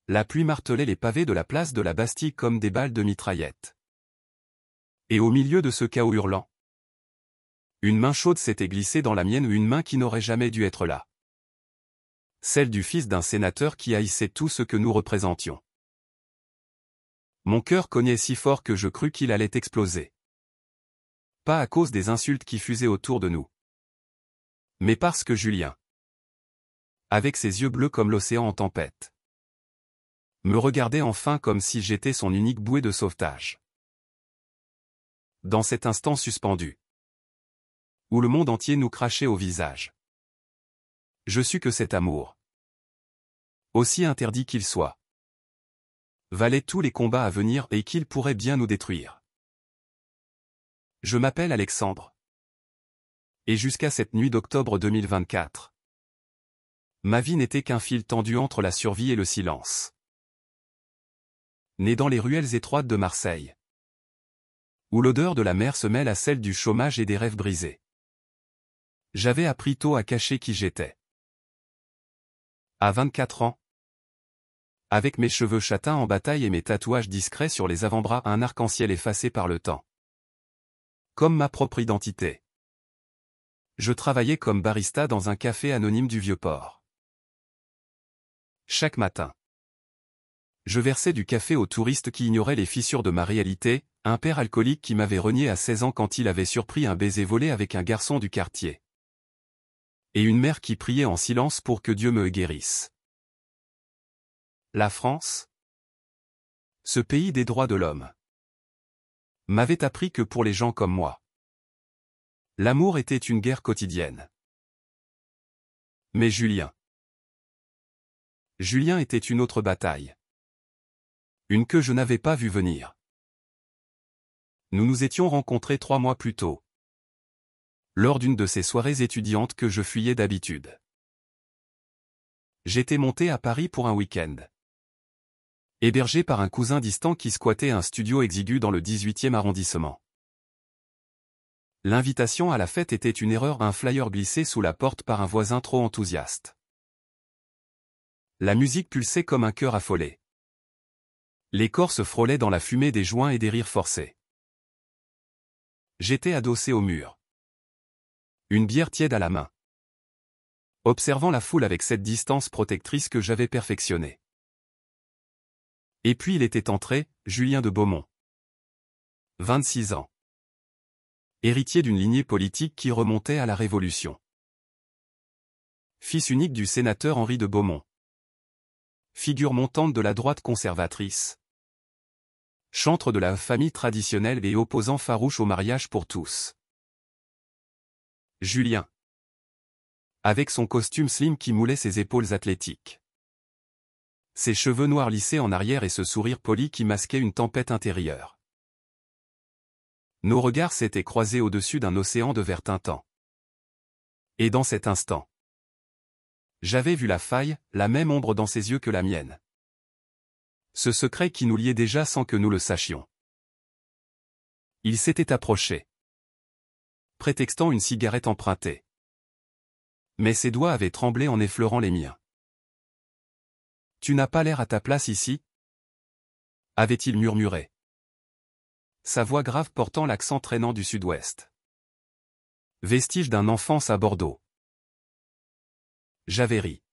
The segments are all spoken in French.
La pluie martelait les pavés de la place de la Bastille comme des balles de mitraillette. Et au milieu de ce chaos hurlant, une main chaude s'était glissée dans la mienne, une main qui n'aurait jamais dû être là. Celle du fils d'un sénateur qui haïssait tout ce que nous représentions. Mon cœur cognait si fort que je crus qu'il allait exploser. Pas à cause des insultes qui fusaient autour de nous, mais parce que Julien, avec ses yeux bleus comme l'océan en tempête, me regardait enfin comme si j'étais son unique bouée de sauvetage. Dans cet instant suspendu, où le monde entier nous crachait au visage, je sus que cet amour, aussi interdit qu'il soit, valait tous les combats à venir et qu'il pourrait bien nous détruire. Je m'appelle Alexandre. Et jusqu'à cette nuit d'octobre 2024, ma vie n'était qu'un fil tendu entre la survie et le silence. Né dans les ruelles étroites de Marseille, où l'odeur de la mer se mêle à celle du chômage et des rêves brisés, j'avais appris tôt à cacher qui j'étais. À 24 ans, avec mes cheveux châtains en bataille et mes tatouages discrets sur les avant-bras, un arc-en-ciel effacé par le temps, comme ma propre identité, je travaillais comme barista dans un café anonyme du Vieux-Port. Chaque matin, je versais du café aux touristes qui ignoraient les fissures de ma réalité, un père alcoolique qui m'avait renié à 16 ans quand il avait surpris un baiser volé avec un garçon du quartier, et une mère qui priait en silence pour que Dieu me guérisse. La France, ce pays des droits de l'homme, m'avait appris que pour les gens comme moi, l'amour était une guerre quotidienne. Mais Julien était une autre bataille. Une que je n'avais pas vue venir. Nous nous étions rencontrés 3 mois plus tôt, lors d'une de ces soirées étudiantes que je fuyais d'habitude. J'étais monté à Paris pour un week-end, hébergé par un cousin distant qui squattait un studio exigu dans le 18e arrondissement. L'invitation à la fête était une erreur, un flyer glissé sous la porte par un voisin trop enthousiaste. La musique pulsait comme un cœur affolé. Les corps se frôlaient dans la fumée des joints et des rires forcés. J'étais adossé au mur, une bière tiède à la main, observant la foule avec cette distance protectrice que j'avais perfectionnée. Et puis il était entré, Julien de Beaumont. 26 ans. Héritier d'une lignée politique qui remontait à la Révolution. Fils unique du sénateur Henri de Beaumont. Figure montante de la droite conservatrice. Chantre de la famille traditionnelle et opposant farouche au mariage pour tous. Julien, avec son costume slim qui moulait ses épaules athlétiques, ses cheveux noirs lissés en arrière et ce sourire poli qui masquait une tempête intérieure. Nos regards s'étaient croisés au-dessus d'un océan de vert tintant. Et dans cet instant, j'avais vu la faille, la même ombre dans ses yeux que la mienne. Ce secret qui nous liait déjà sans que nous le sachions. Il s'était approché, prétextant une cigarette empruntée. Mais ses doigts avaient tremblé en effleurant les miens. « Tu n'as pas l'air à ta place ici ?» avait-il murmuré, sa voix grave portant l'accent traînant du sud-ouest. Vestige d'un enfance à Bordeaux. J'avais ri.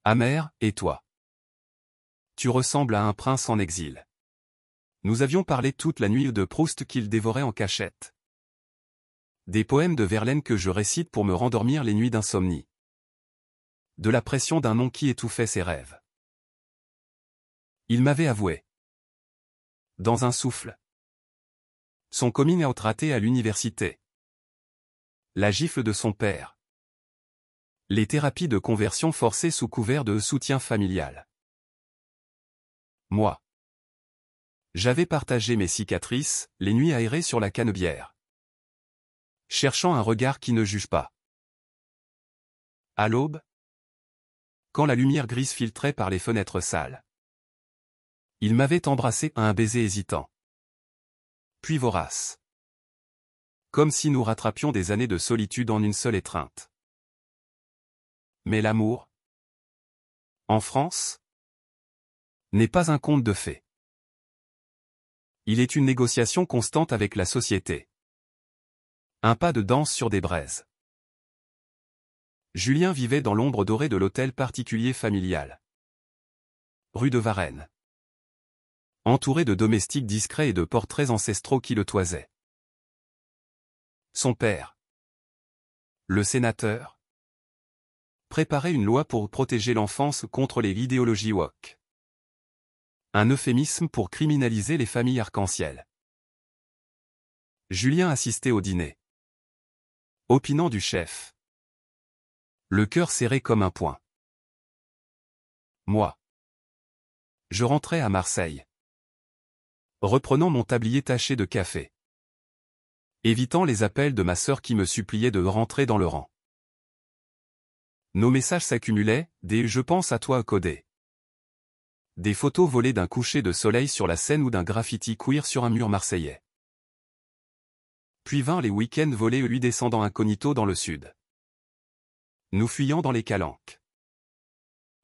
Amer, et toi? Tu ressembles à un prince en exil. Nous avions parlé toute la nuit de Proust qu'il dévorait en cachette. Des poèmes de Verlaine que je récite pour me rendormir les nuits d'insomnie. De la pression d'un nom qui étouffait ses rêves. Il m'avait avoué, dans un souffle, son coming out raté à l'université, la gifle de son père, les thérapies de conversion forcées sous couvert de soutien familial. Moi, j'avais partagé mes cicatrices, les nuits aérées sur la canebière, cherchant un regard qui ne juge pas. À l'aube, quand la lumière grise filtrait par les fenêtres sales, il m'avait embrassé à un baiser hésitant, puis vorace. Comme si nous rattrapions des années de solitude en une seule étreinte. Mais l'amour, en France, n'est pas un conte de fées. Il est une négociation constante avec la société. Un pas de danse sur des braises. Julien vivait dans l'ombre dorée de l'hôtel particulier familial. Rue de Varennes. Entouré de domestiques discrets et de portraits ancestraux qui le toisaient. Son père, le sénateur, préparait une loi pour protéger l'enfance contre les idéologies woke. Un euphémisme pour criminaliser les familles arc-en-ciel. Julien assistait au dîner. Opinant du chef. Le cœur serré comme un poing. Moi. Je rentrais à Marseille. Reprenant mon tablier taché de café. Évitant les appels de ma sœur qui me suppliait de rentrer dans le rang. Nos messages s'accumulaient, des « je pense à toi » codés. Des photos volées d'un coucher de soleil sur la Seine ou d'un graffiti queer sur un mur marseillais. Puis vinrent les week-ends volés lui descendant incognito dans le sud. Nous fuyant dans les calanques.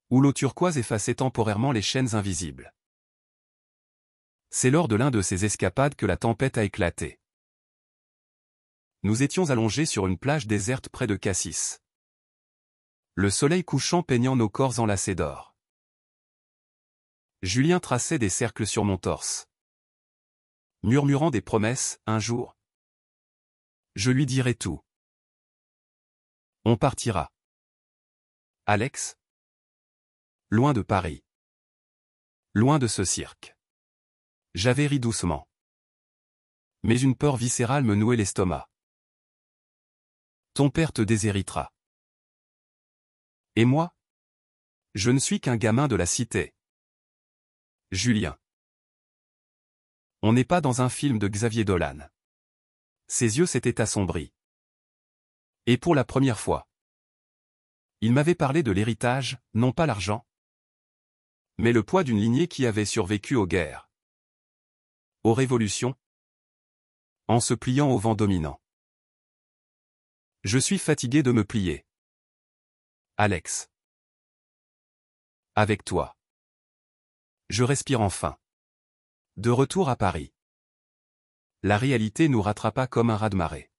Où l'eau turquoise effaçait temporairement les chaînes invisibles. C'est lors de l'un de ces escapades que la tempête a éclaté. Nous étions allongés sur une plage déserte près de Cassis. Le soleil couchant peignant nos corps enlacés d'or. Julien traçait des cercles sur mon torse. Murmurant des promesses, un jour. Je lui dirai tout. On partira. Alex? Loin de Paris. Loin de ce cirque. J'avais ri doucement. Mais une peur viscérale me nouait l'estomac. Ton père te déshéritera. Et moi? Je ne suis qu'un gamin de la cité. Julien. On n'est pas dans un film de Xavier Dolan. Ses yeux s'étaient assombris. Et pour la première fois. Il m'avait parlé de l'héritage, non pas l'argent, mais le poids d'une lignée qui avait survécu aux guerres. Aux révolutions. En se pliant au vent dominant. Je suis fatigué de me plier. Alex. Avec toi. Je respire enfin. De retour à Paris. La réalité nous rattrapa comme un raz-de-marée.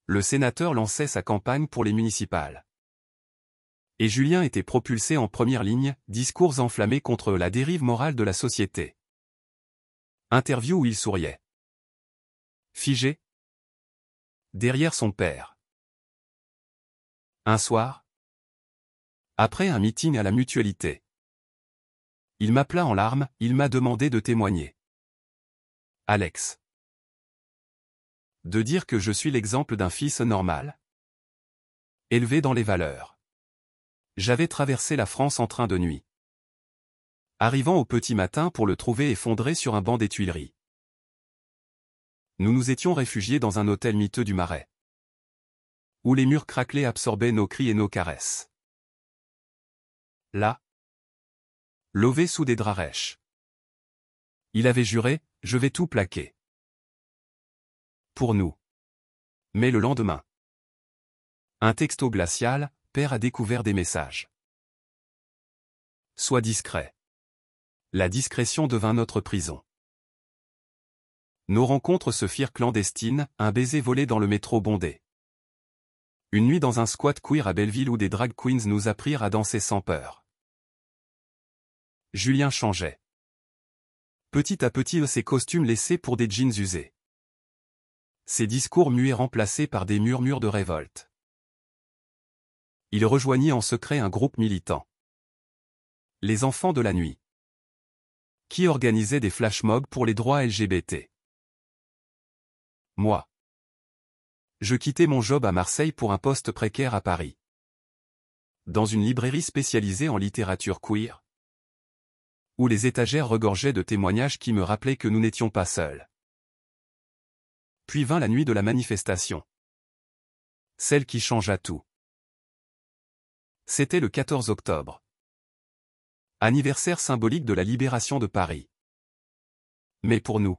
Le sénateur lançait sa campagne pour les municipales. Et Julien était propulsé en première ligne, discours enflammés contre la dérive morale de la société. Interview où il souriait. Figé. Derrière son père. Un soir. Après un meeting à la Mutualité. Il m'appela en larmes, il m'a demandé de témoigner. Alex. De dire que je suis l'exemple d'un fils normal. Élevé dans les valeurs. J'avais traversé la France en train de nuit. Arrivant au petit matin pour le trouver effondré sur un banc des Tuileries. Nous nous étions réfugiés dans un hôtel miteux du Marais. Où les murs craquelés absorbaient nos cris et nos caresses. Là. Lové sous des draps rêches. Il avait juré, je vais tout plaquer. Pour nous. Mais le lendemain. Un texto glacial, père a découvert des messages. Sois discret. La discrétion devint notre prison. Nos rencontres se firent clandestines, un baiser volé dans le métro bondé. Une nuit dans un squat queer à Belleville où des drag queens nous apprirent à danser sans peur. Julien changeait. Petit à petit ses costumes laissés pour des jeans usés. Ses discours muets remplacés par des murmures de révolte. Il rejoignit en secret un groupe militant. Les enfants de la nuit. Qui organisait des flash mobs pour les droits LGBT. Moi. Je quittais mon job à Marseille pour un poste précaire à Paris. Dans une librairie spécialisée en littérature queer. Où les étagères regorgeaient de témoignages qui me rappelaient que nous n'étions pas seuls. Puis vint la nuit de la manifestation. Celle qui changea tout. C'était le 14 octobre. Anniversaire symbolique de la libération de Paris. Mais pour nous,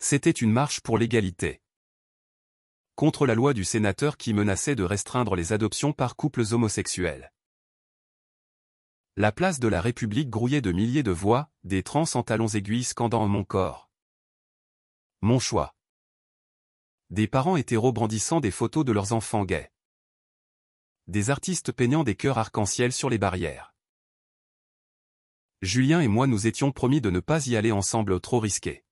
c'était une marche pour l'égalité. Contre la loi du sénateur qui menaçait de restreindre les adoptions par couples homosexuels. La place de la République grouillait de milliers de voix, des trans en talons aiguilles scandant mon corps. Mon choix. Des parents hétéros brandissant des photos de leurs enfants gays. Des artistes peignant des cœurs arc-en-ciel sur les barrières. Julien et moi nous étions promis de ne pas y aller ensemble, trop risqué.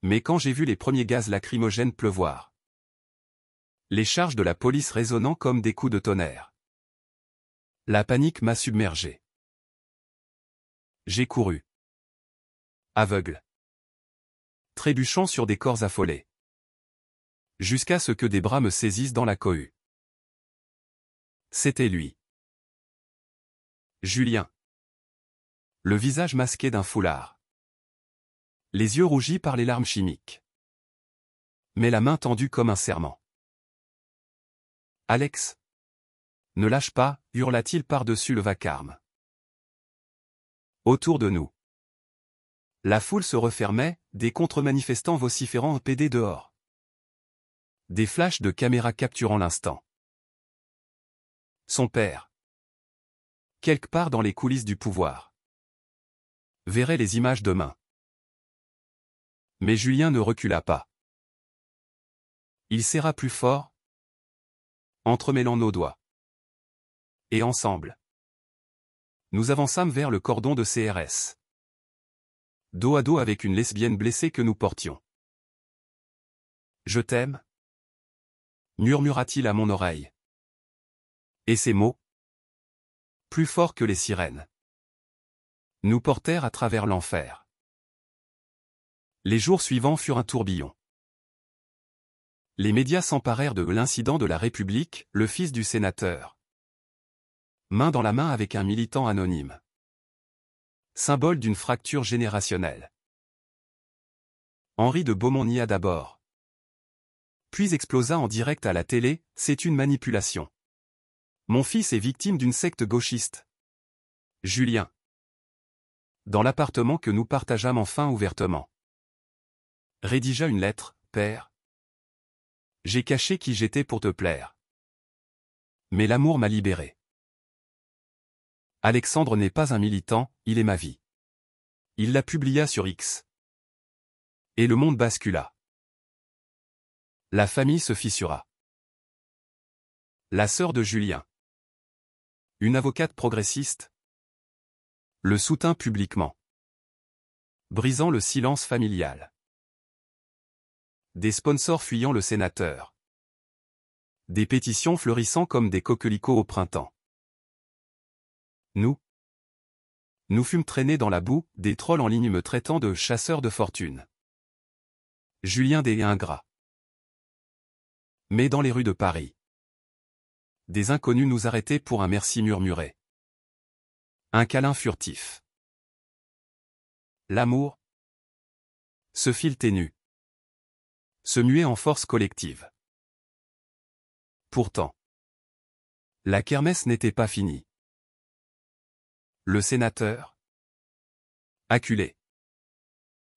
Mais quand j'ai vu les premiers gaz lacrymogènes pleuvoir, les charges de la police résonnant comme des coups de tonnerre, la panique m'a submergé. J'ai couru. Aveugle. Trébuchant sur des corps affolés. Jusqu'à ce que des bras me saisissent dans la cohue. C'était lui. Julien. Le visage masqué d'un foulard. Les yeux rougis par les larmes chimiques. Mais la main tendue comme un serment. Alex. Ne lâche pas, hurla-t-il par-dessus le vacarme. Autour de nous. La foule se refermait, des contre-manifestants vociférant un PD dehors. Des flashs de caméras capturant l'instant. Son père. Quelque part dans les coulisses du pouvoir. Verrait les images demain. Mais Julien ne recula pas. Il serra plus fort, entremêlant nos doigts. Et ensemble, nous avançâmes vers le cordon de CRS. Dos à dos avec une lesbienne blessée que nous portions. Je t'aime, murmura-t-il à mon oreille. Et ces mots, plus forts que les sirènes, nous portèrent à travers l'enfer. Les jours suivants furent un tourbillon. Les médias s'emparèrent de l'incident de la République, le fils du sénateur. Main dans la main avec un militant anonyme. Symbole d'une fracture générationnelle. Henri de Beaumont nia d'abord. Puis explosa en direct à la télé, c'est une manipulation. Mon fils est victime d'une secte gauchiste. Julien. Dans l'appartement que nous partageâmes enfin ouvertement. Rédigea une lettre, père. J'ai caché qui j'étais pour te plaire. Mais l'amour m'a libéré. Alexandre n'est pas un militant, il est ma vie. Il la publia sur X. Et le monde bascula. La famille se fissura. La sœur de Julien. Une avocate progressiste. Le soutint publiquement. Brisant le silence familial. Des sponsors fuyant le sénateur. Des pétitions fleurissant comme des coquelicots au printemps. Nous fûmes traînés dans la boue, des trolls en ligne me traitant de chasseur de fortune. Julien des ingrats. Mais dans les rues de Paris, des inconnus nous arrêtaient pour un merci murmuré. Un câlin furtif. L'amour, ce fil ténu, se muait en force collective. Pourtant, la kermesse n'était pas finie. Le sénateur, acculé,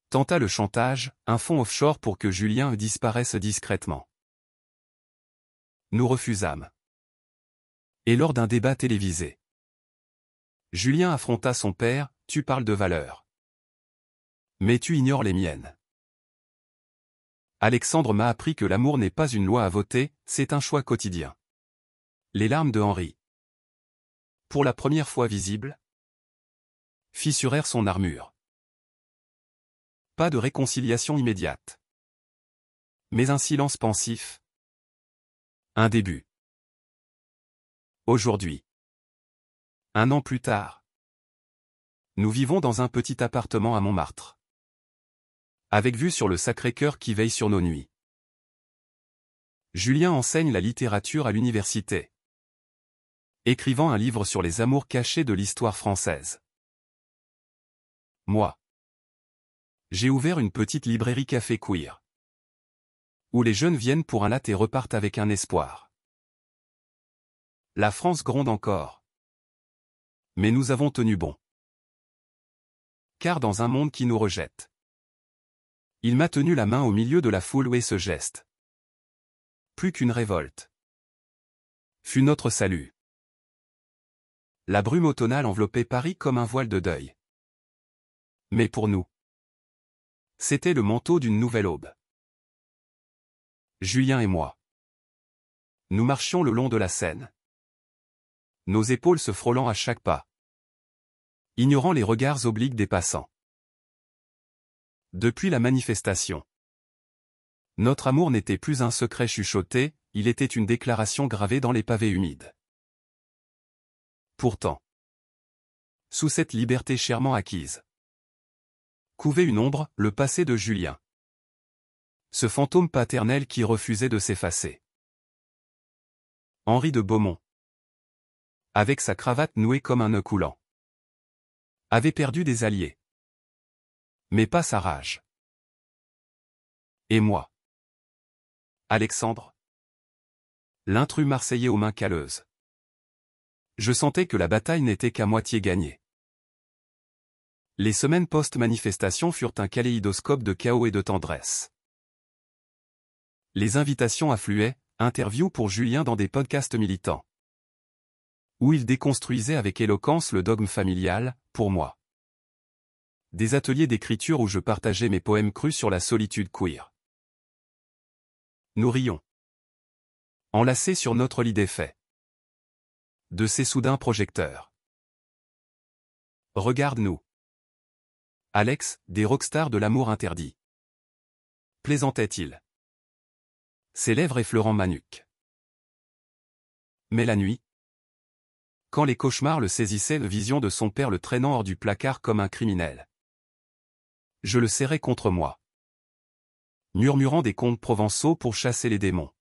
tenta le chantage, un fonds offshore pour que Julien disparaisse discrètement. Nous refusâmes. Et lors d'un débat télévisé, Julien affronta son père, tu parles de valeurs. Mais tu ignores les miennes. Alexandre m'a appris que l'amour n'est pas une loi à voter, c'est un choix quotidien. Les larmes de Henri, pour la première fois visibles, fissurèrent son armure. Pas de réconciliation immédiate. Mais un silence pensif. Un début. Aujourd'hui. 1 an plus tard. Nous vivons dans un petit appartement à Montmartre. Avec vue sur le Sacré-Cœur qui veille sur nos nuits. Julien enseigne la littérature à l'université. Écrivant un livre sur les amours cachés de l'histoire française. Moi. J'ai ouvert une petite librairie café queer. Où les jeunes viennent pour un latte et repartent avec un espoir. La France gronde encore. Mais nous avons tenu bon. Car dans un monde qui nous rejette, il m'a tenu la main au milieu de la foule et ce geste, plus qu'une révolte, fut notre salut. La brume automnale enveloppait Paris comme un voile de deuil. Mais pour nous, c'était le manteau d'une nouvelle aube. Julien et moi. Nous marchions le long de la Seine. Nos épaules se frôlant à chaque pas. Ignorant les regards obliques des passants. Depuis la manifestation. Notre amour n'était plus un secret chuchoté, il était une déclaration gravée dans les pavés humides. Pourtant, sous cette liberté chèrement acquise, couvait une ombre, le passé de Julien. Ce fantôme paternel qui refusait de s'effacer. Henri de Beaumont, avec sa cravate nouée comme un nœud coulant, avait perdu des alliés. Mais pas sa rage. Et moi, Alexandre, l'intrus marseillais aux mains calleuses. Je sentais que la bataille n'était qu'à moitié gagnée. Les semaines post-manifestation furent un kaléidoscope de chaos et de tendresse. Les invitations affluaient, interviews pour Julien dans des podcasts militants. Où il déconstruisait avec éloquence le dogme familial, pour moi. Des ateliers d'écriture où je partageais mes poèmes crus sur la solitude queer. Nous rions. Enlacés sur notre lit défait. De ces soudains projecteurs. Regarde-nous. Alex, des rockstars de l'amour interdit. Plaisantait-il. Ses lèvres effleurant ma nuque. Mais la nuit, quand les cauchemars le saisissaient, la vision de son père le traînant hors du placard comme un criminel. Je le serrais contre moi. Murmurant des contes provençaux pour chasser les démons.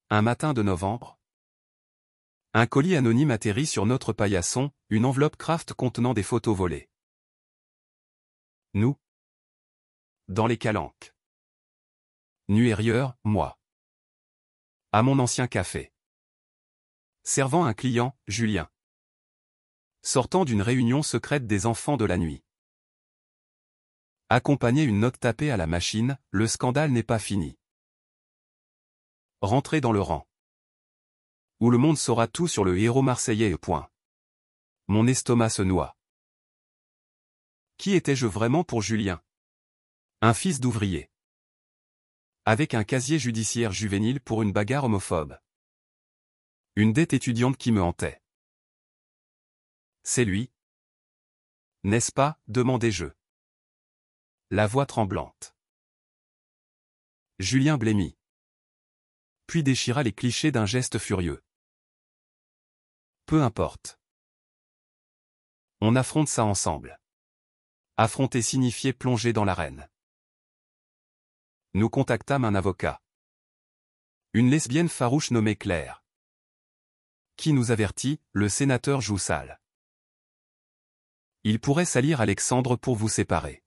Un matin de novembre, un colis anonyme atterrit sur notre paillasson, une enveloppe Kraft contenant des photos volées. Nous. Dans les calanques. Nuit et rieur, moi. À mon ancien café. Servant un client, Julien. Sortant d'une réunion secrète des enfants de la nuit. Accompagner une note tapée à la machine, le scandale n'est pas fini. Rentrer dans le rang. Où le monde saura tout sur le héros marseillais et point. Mon estomac se noie. Qui étais-je vraiment pour Julien? Un fils d'ouvrier. Avec un casier judiciaire juvénile pour une bagarre homophobe. Une dette étudiante qui me hantait. C'est lui. N'est-ce pas, demandai-je. La voix tremblante. Julien blêmit. Puis déchira les clichés d'un geste furieux. Peu importe. On affronte ça ensemble. Affronter signifiait plonger dans l'arène. Nous contactâmes un avocat. Une lesbienne farouche nommée Claire. Qui nous avertit, le sénateur joue sale. Il pourrait salir Alexandre pour vous séparer.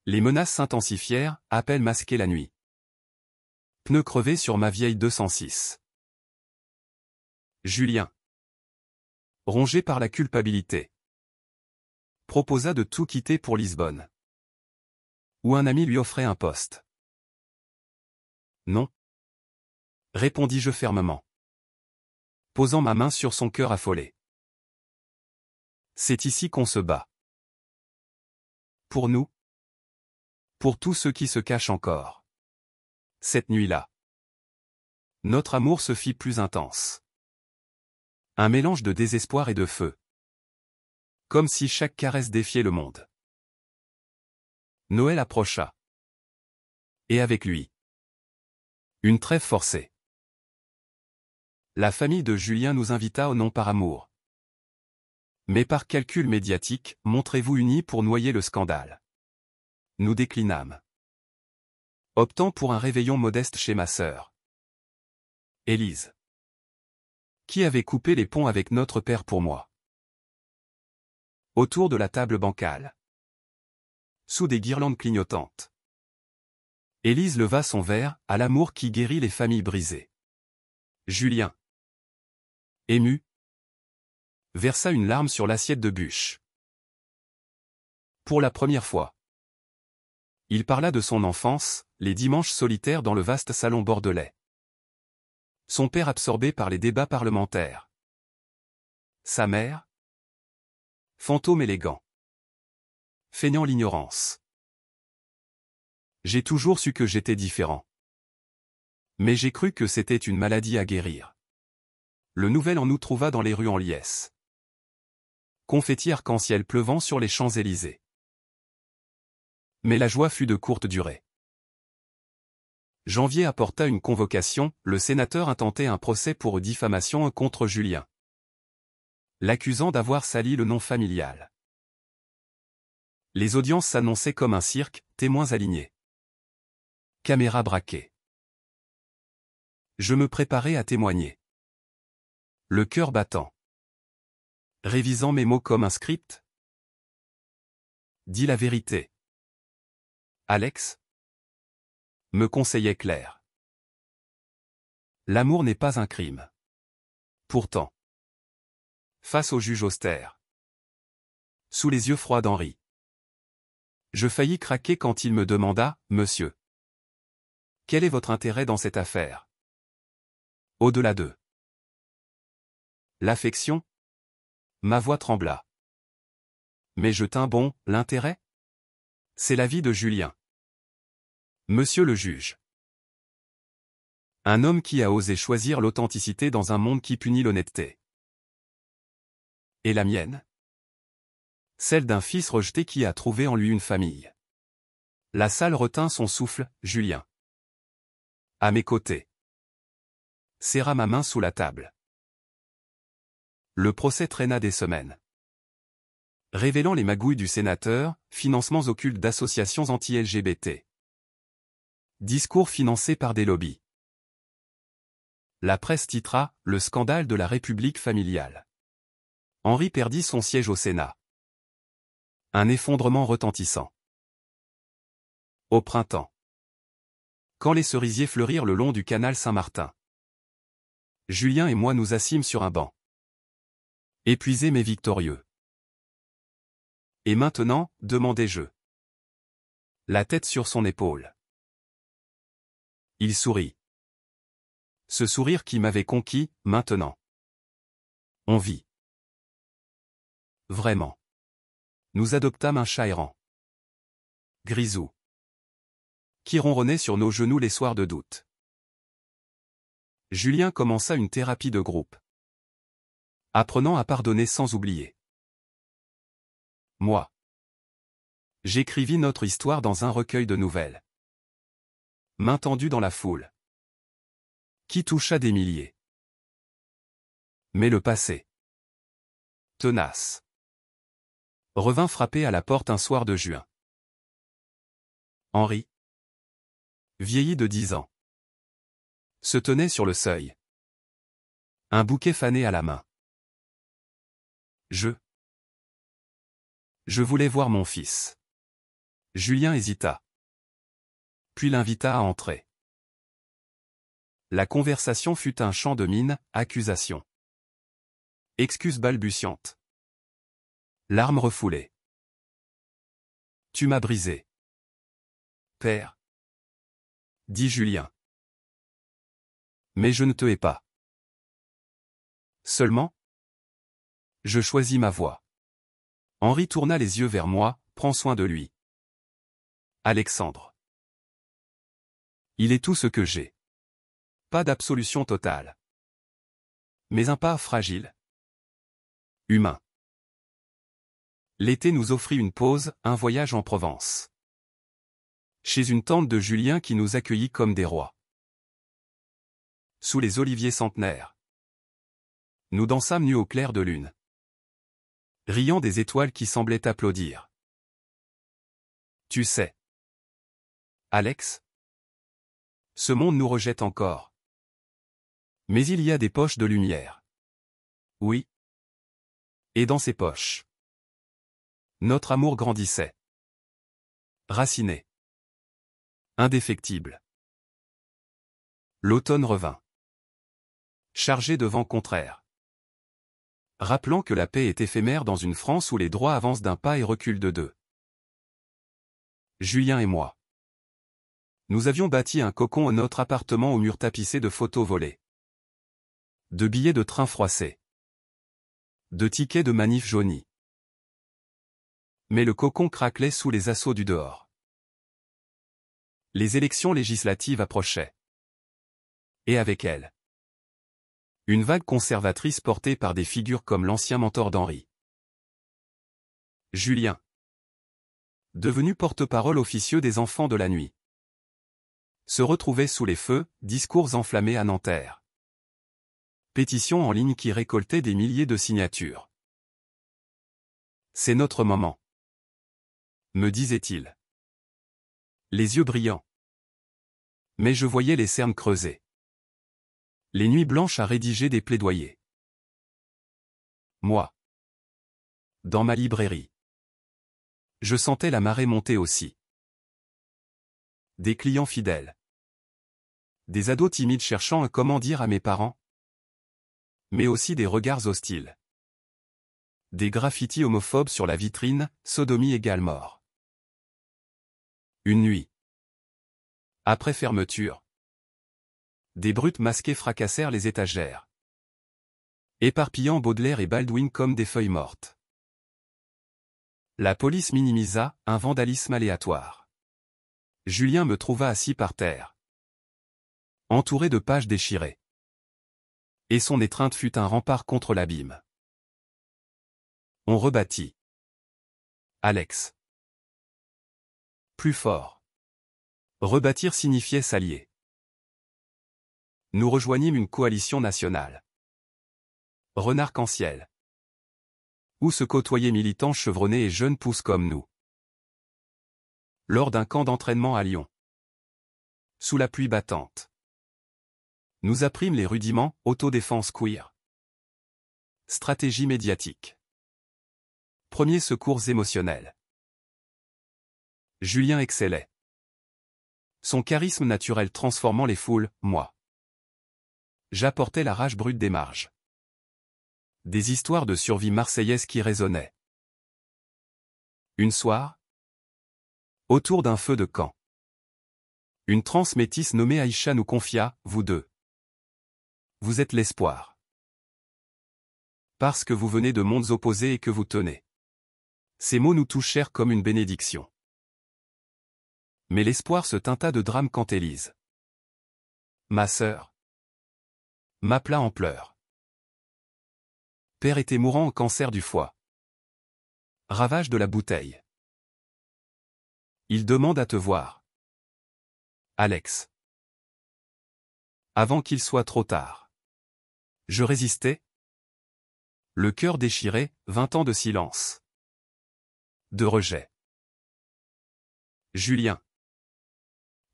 Les menaces s'intensifièrent, appel masqué la nuit. Pneu crevé sur ma vieille 206. Julien, rongé par la culpabilité, proposa de tout quitter pour Lisbonne. Où un ami lui offrait un poste. Non, répondis-je fermement, posant ma main sur son cœur affolé. C'est ici qu'on se bat. Pour nous. Pour tous ceux qui se cachent encore. Cette nuit-là, notre amour se fit plus intense. Un mélange de désespoir et de feu. Comme si chaque caresse défiait le monde. Noël approcha. Et avec lui, une trêve forcée. La famille de Julien nous invita au non par amour. Mais par calcul médiatique, montrez-vous unis pour noyer le scandale. Nous déclinâmes. Optant pour un réveillon modeste chez ma sœur. Élise. Qui avait coupé les ponts avec notre père pour moi. Autour de la table bancale. Sous des guirlandes clignotantes. Élise leva son verre, à l'amour qui guérit les familles brisées. Julien. Ému. Versa une larme sur l'assiette de bûche. Pour la première fois. Il parla de son enfance, les dimanches solitaires dans le vaste salon bordelais. Son père absorbé par les débats parlementaires. Sa mère? Fantôme élégant. Feignant l'ignorance. J'ai toujours su que j'étais différent. Mais j'ai cru que c'était une maladie à guérir. Le nouvel an nous trouva dans les rues en liesse. Confetti arc-en-ciel pleuvant sur les Champs-Élysées. Mais la joie fut de courte durée. Janvier apporta une convocation, le sénateur intentait un procès pour diffamation contre Julien, l'accusant d'avoir sali le nom familial. Les audiences s'annonçaient comme un cirque, témoins alignés. Caméras braquées. Je me préparais à témoigner. Le cœur battant. Révisant mes mots comme un script. Dis la vérité. Alex? Me conseillait Claire. L'amour n'est pas un crime. Pourtant. Face au juge austère. Sous les yeux froids d'Henri. Je faillis craquer quand il me demanda, « Monsieur, quel est votre intérêt dans cette affaire? Au-delà de l'affection ?» Ma voix trembla. Mais je tins bon, l'intérêt? C'est la vie de Julien. Monsieur le juge. Un homme qui a osé choisir l'authenticité dans un monde qui punit l'honnêteté. Et la mienne? Celle d'un fils rejeté qui a trouvé en lui une famille. La salle retint son souffle, Julien. À mes côtés. Serra ma main sous la table. Le procès traîna des semaines. Révélant les magouilles du sénateur, financements occultes d'associations anti-LGBT. Discours financés par des lobbies. La presse titra « Le scandale de la République familiale ». Henri perdit son siège au Sénat. Un effondrement retentissant. Au printemps. Quand les cerisiers fleurirent le long du canal Saint-Martin. Julien et moi nous assîmes sur un banc. Épuisés mais victorieux. Et maintenant, demandai-je. La tête sur son épaule. Il sourit. Ce sourire qui m'avait conquis, maintenant. On vit. Vraiment. Nous adoptâmes un chat errant. Grisou. Qui ronronnait sur nos genoux les soirs de doute. Julien commença une thérapie de groupe. Apprenant à pardonner sans oublier. Moi. J'écrivis notre histoire dans un recueil de nouvelles. Main tendue dans la foule. Qui toucha des milliers. Mais le passé. Tenace. Revint frapper à la porte un soir de juin. Henri. Vieilli de 10 ans. Se tenait sur le seuil. Un bouquet fané à la main. Je voulais voir mon fils. Julien hésita. Puis l'invita à entrer. La conversation fut un chant de mine, accusation. Excuses balbutiantes. Larmes refoulées. Tu m'as brisé. Père. Dit Julien. Mais je ne te hais pas. Seulement, je choisis ma voie. Henri tourna les yeux vers moi, prends soin de lui. Alexandre. Il est tout ce que j'ai. Pas d'absolution totale. Mais un pas fragile. Humain. L'été nous offrit une pause, un voyage en Provence. Chez une tante de Julien qui nous accueillit comme des rois. Sous les oliviers centenaires. Nous dansâmes nus au clair de lune. Riant des étoiles qui semblaient applaudir. Tu sais. Alex? Ce monde nous rejette encore. Mais il y a des poches de lumière. Oui. Et dans ces poches. Notre amour grandissait. Raciné. Indéfectible. L'automne revint. Chargé de vents contraires. Rappelant que la paix est éphémère dans une France où les droits avancent d'un pas et reculent de deux. Julien et moi. Nous avions bâti un cocon à notre appartement aux murs tapissés de photos volées. De billets de train froissés. De tickets de manif jaunis. Mais le cocon craquelait sous les assauts du dehors. Les élections législatives approchaient. Et avec elles, une vague conservatrice portée par des figures comme l'ancien mentor d'Henri. Julien. Devenu porte-parole officieux des enfants de la nuit. Se retrouvait sous les feux, discours enflammés à Nanterre. Pétition en ligne qui récoltait des milliers de signatures. C'est notre moment, me disait-il. Les yeux brillants. Mais je voyais les cernes creusées. Les nuits blanches à rédiger des plaidoyers. Moi. Dans ma librairie. Je sentais la marée monter aussi. Des clients fidèles. Des ados timides cherchant un comment dire à mes parents. Mais aussi des regards hostiles. Des graffitis homophobes sur la vitrine, sodomie égale mort. Une nuit. Après fermeture. Des brutes masquées fracassèrent les étagères. Éparpillant Baudelaire et Baldwin comme des feuilles mortes. La police minimisa, un vandalisme aléatoire. Julien me trouva assis par terre. Entouré de pages déchirées. Et son étreinte fut un rempart contre l'abîme. On rebâtit. Alex. Plus fort. Rebâtir signifiait s'allier. Nous rejoignîmes une coalition nationale. Renard-Canciel. Où se côtoyaient militants chevronnés et jeunes pousses comme nous. Lors d'un camp d'entraînement à Lyon. Sous la pluie battante. Nous apprîmes les rudiments, autodéfense queer. Stratégie médiatique. Premiers secours émotionnels. Julien excellait. Son charisme naturel transformant les foules, moi. J'apportais la rage brute des marges. Des histoires de survie marseillaises qui résonnaient. Une soirée. Autour d'un feu de camp. Une transe métisse nommée Aïcha nous confia, vous deux. Vous êtes l'espoir. Parce que vous venez de mondes opposés et que vous tenez. Ces mots nous touchèrent comme une bénédiction. Mais l'espoir se teinta de drame quand Élise. Ma sœur. M'appela en pleurs. Père était mourant au cancer du foie. Ravage de la bouteille. Il demande à te voir. Alex. Avant qu'il soit trop tard. Je résistais. Le cœur déchiré, 20 ans de silence. De rejet. Julien.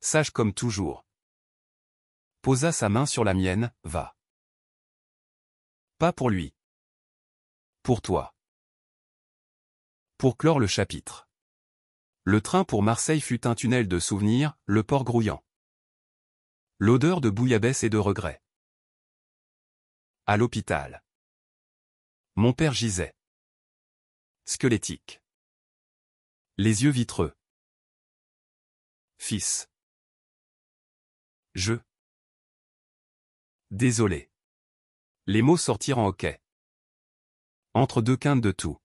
Sage comme toujours. Posa sa main sur la mienne, va. Pas pour lui. Pour toi. Pour clore le chapitre. Le train pour Marseille fut un tunnel de souvenirs, le port grouillant. L'odeur de bouillabaisse et de regret. À l'hôpital. Mon père gisait. Squelettique. Les yeux vitreux. Fils. Je. Désolé. Les mots sortirent en hoquet. Entre deux quintes de tout.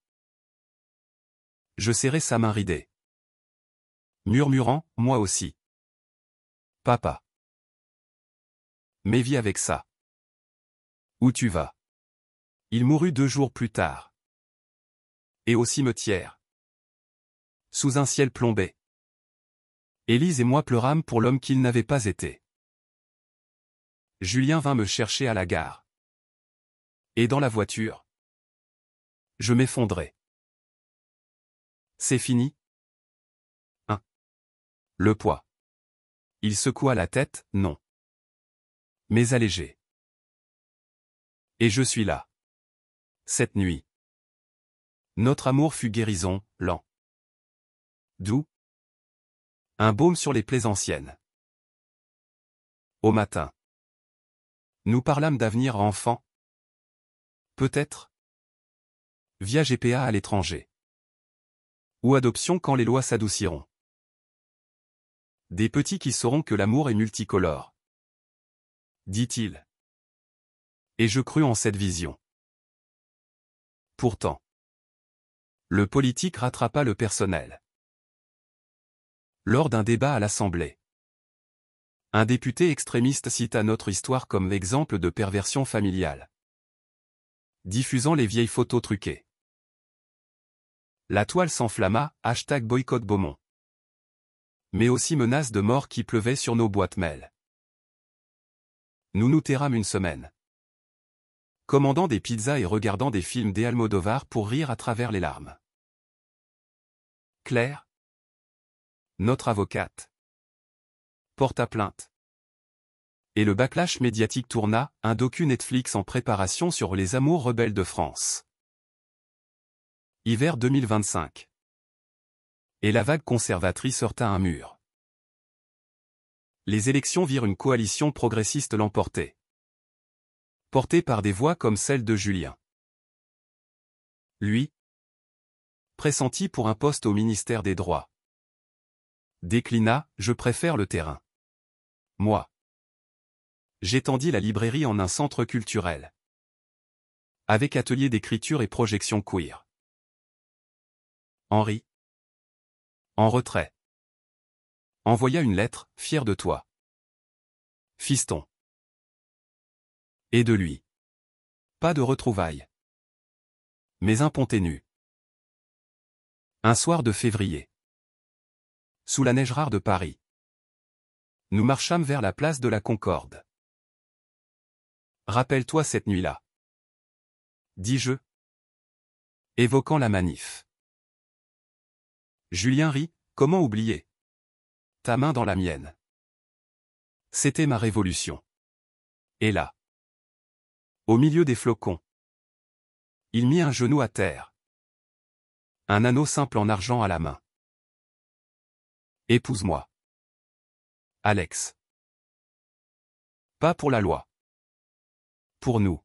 Je serrai sa main ridée. Murmurant, moi aussi. Papa. Mais vis avec ça. Où tu vas? Il mourut 2 jours plus tard. Et au cimetière. Sous un ciel plombé. Élise et moi pleurâmes pour l'homme qu'il n'avait pas été. Julien vint me chercher à la gare. Et dans la voiture. Je m'effondrai. C'est fini? Le poids. Il secoua la tête, non. Mais allégé. Et je suis là. Cette nuit. Notre amour fut guérison, lent. Doux. Un baume sur les plaies anciennes. Au matin. Nous parlâmes d'avenir enfant. Peut-être. Via GPA à l'étranger. Ou adoption quand les lois s'adouciront. Des petits qui sauront que l'amour est multicolore. Dit-il. Et je crus en cette vision. Pourtant, le politique rattrapa le personnel. Lors d'un débat à l'Assemblée, un député extrémiste cita notre histoire comme exemple de perversion familiale, diffusant les vieilles photos truquées. La toile s'enflamma, #boycott Beaumont. Mais aussi menaces de mort qui pleuvaient sur nos boîtes mail. Nous nous tairâmes une semaine, commandant des pizzas et regardant des films d'Almodovar pour rire à travers les larmes. Claire, notre avocate, porta plainte. Et le backlash médiatique tourna, un docu Netflix en préparation sur les amours rebelles de France. Hiver 2025. Et la vague conservatrice heurta un mur. Les élections virent une coalition progressiste l'emporter, portée par des voix comme celle de Julien. Lui, pressenti pour un poste au ministère des Droits, déclina « Je préfère le terrain ». Moi, j'étendis la librairie en un centre culturel, avec atelier d'écriture et projection queer. Henri, en retrait, envoya une lettre, fier de toi, fiston. Et de lui. Pas de retrouvailles. Mais un pontet nu. Un soir de février. Sous la neige rare de Paris. Nous marchâmes vers la place de la Concorde. Rappelle-toi cette nuit-là, dis-je, évoquant la manif. Julien rit, comment oublier? Ta main dans la mienne. C'était ma révolution. Et là, au milieu des flocons, il mit un genou à terre. Un anneau simple en argent à la main. Épouse-moi. Alex. Pas pour la loi. Pour nous.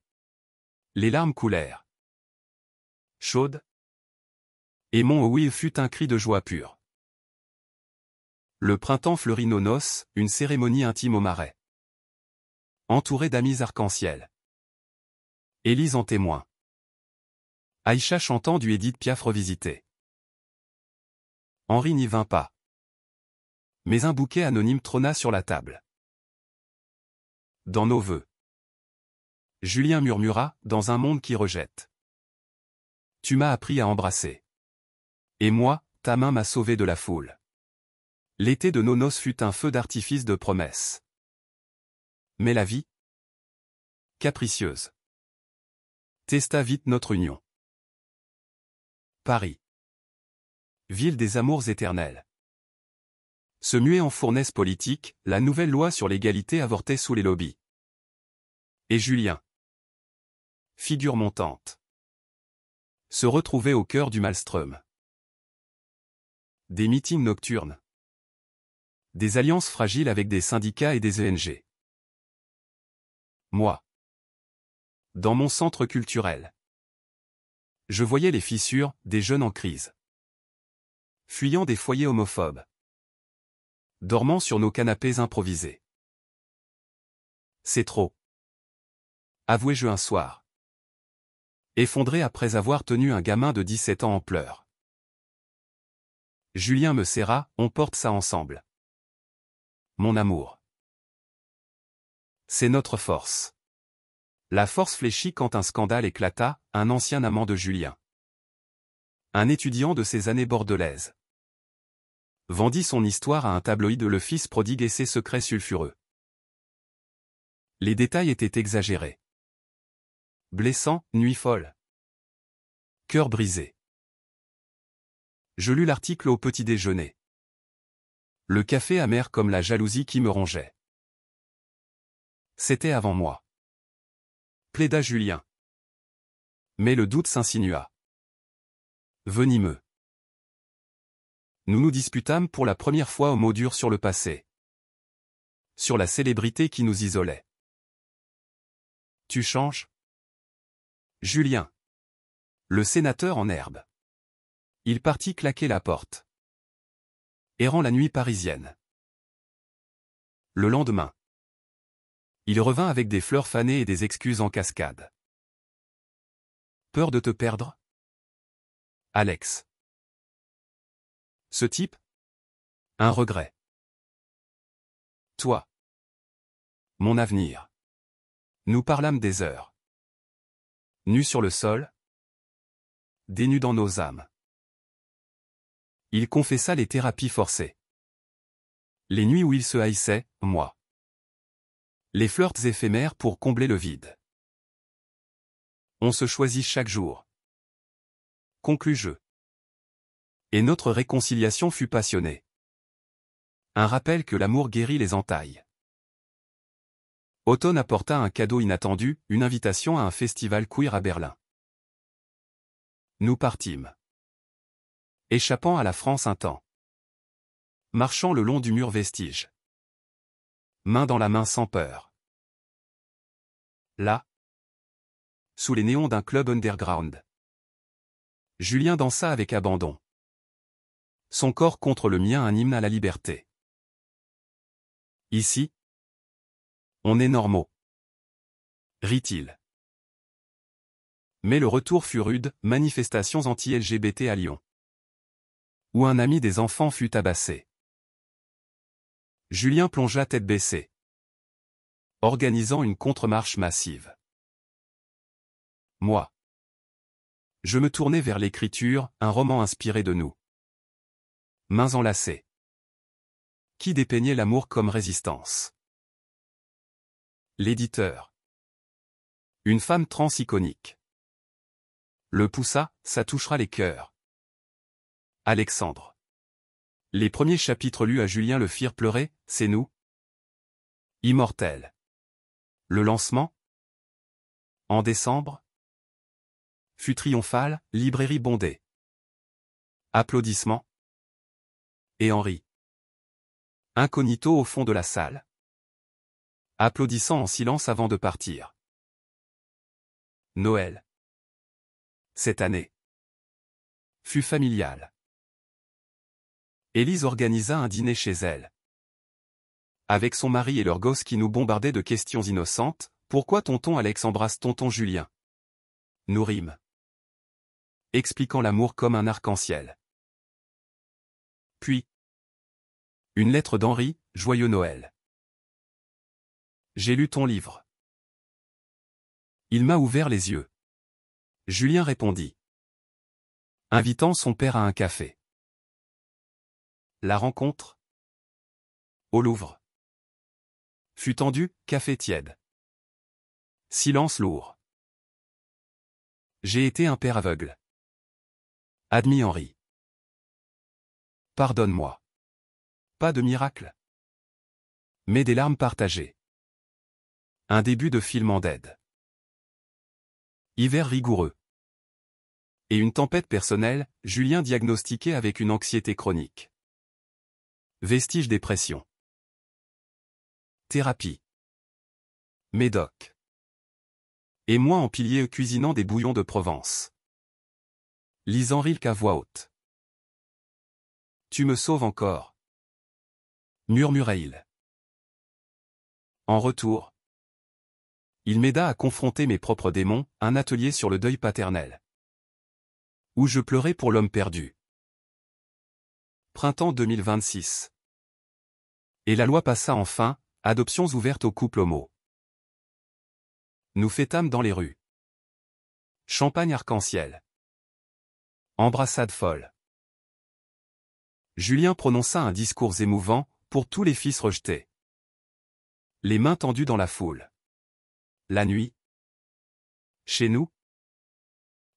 Les larmes coulèrent. Chaudes. Et mon oui fut un cri de joie pure. Le printemps fleurit nos noces, une cérémonie intime au marais. Entourée d'amis arc-en-ciel. Élise en témoin. Aïcha chantant du Édith Piaf revisité. Henri n'y vint pas. Mais un bouquet anonyme trôna sur la table. Dans nos vœux. Julien murmura, dans un monde qui rejette. Tu m'as appris à embrasser. Et moi, ta main m'a sauvé de la foule. L'été de nos noces fut un feu d'artifice de promesses. Mais la vie, capricieuse, testa vite notre union. Paris. Ville des amours éternels. Se muait en fournaise politique, la nouvelle loi sur l'égalité avortait sous les lobbies. Et Julien, figure montante, se retrouvait au cœur du maelstrom. Des meetings nocturnes. Des alliances fragiles avec des syndicats et des ONG. Moi. Dans mon centre culturel. Je voyais les fissures, des jeunes en crise. Fuyant des foyers homophobes. Dormant sur nos canapés improvisés. C'est trop. Avouai-je un soir. Effondré après avoir tenu un gamin de 17 ans en pleurs. Julien me serra, on porte ça ensemble. Mon amour. C'est notre force. La force fléchit quand un scandale éclata, un ancien amant de Julien. Un étudiant de ses années bordelaises. Vendit son histoire à un tabloïd le fils prodigue et ses secrets sulfureux. Les détails étaient exagérés. Blessant, nuit folle. Cœur brisé. Je lus l'article au petit déjeuner. Le café amer comme la jalousie qui me rongeait. C'était avant moi. Plaida Julien. Mais le doute s'insinua. Venimeux. Nous nous disputâmes pour la première fois au mot dur sur le passé. Sur la célébrité qui nous isolait. Tu changes? Julien. Le sénateur en herbe. Il partit claquer la porte. Errant la nuit parisienne. Le lendemain. Il revint avec des fleurs fanées et des excuses en cascade. Peur de te perdre? Alex. Ce type? Un regret. Toi. Mon avenir. Nous parlâmes des heures. Nus sur le sol. Des nus dans nos âmes. Il confessa les thérapies forcées. Les nuits où il se haïssait, moi. Les flirts éphémères pour combler le vide. On se choisit chaque jour. Conclus-je. Et notre réconciliation fut passionnée. Un rappel que l'amour guérit les entailles. Automne apporta un cadeau inattendu, une invitation à un festival queer à Berlin. Nous partîmes. Échappant à la France un temps. Marchant le long du mur vestige. Main dans la main sans peur. Là. Sous les néons d'un club underground. Julien dansa avec abandon. Son corps contre le mien un hymne à la liberté. Ici. On est normaux. Rit-il. Mais le retour fut rude, manifestations anti-LGBT à Lyon. Où un ami des enfants fut tabassé. Julien plongea tête baissée. Organisant une contre-marche massive. Moi. Je me tournai vers l'écriture, un roman inspiré de nous. Mains enlacées. Qui dépeignait l'amour comme résistance. L'éditeur. Une femme trans iconique. Le poussa, ça touchera les cœurs. Alexandre. Les premiers chapitres lus à Julien le firent pleurer, c'est nous. Immortel. Le lancement. En décembre. Fut triomphal, librairie bondée. Applaudissements. Et Henri. Incognito au fond de la salle. Applaudissant en silence avant de partir. Noël. Cette année. Fut familiale. Élise organisa un dîner chez elle. Avec son mari et leur gosse qui nous bombardaient de questions innocentes, pourquoi tonton Alex embrasse tonton Julien? Nous rîmes. Expliquant l'amour comme un arc-en-ciel. Puis. Une lettre d'Henri, joyeux Noël. J'ai lu ton livre. Il m'a ouvert les yeux. Julien répondit. Invitant son père à un café. La rencontre. Au Louvre. Fut tendu, café tiède. Silence lourd. J'ai été un père aveugle. Admis Henri. Pardonne-moi. Pas de miracle. Mais des larmes partagées. Un début de film en dead. Hiver rigoureux. Et une tempête personnelle, Julien diagnostiqué avec une anxiété chronique. Vestige dépression. Thérapie. Médoc. Et moi en pilier cuisinant des bouillons de Provence. Lisant Rilke à voix haute. Tu me sauves encore. Murmurait-il. En retour. Il m'aida à confronter mes propres démons, un atelier sur le deuil paternel. Où je pleurais pour l'homme perdu. Printemps 2026. Et la loi passa enfin, adoptions ouvertes aux couples homo. Nous fêtâmes dans les rues. Champagne arc-en-ciel. Embrassade folle. Julien prononça un discours émouvant, pour tous les fils rejetés. Les mains tendues dans la foule. La nuit. Chez nous.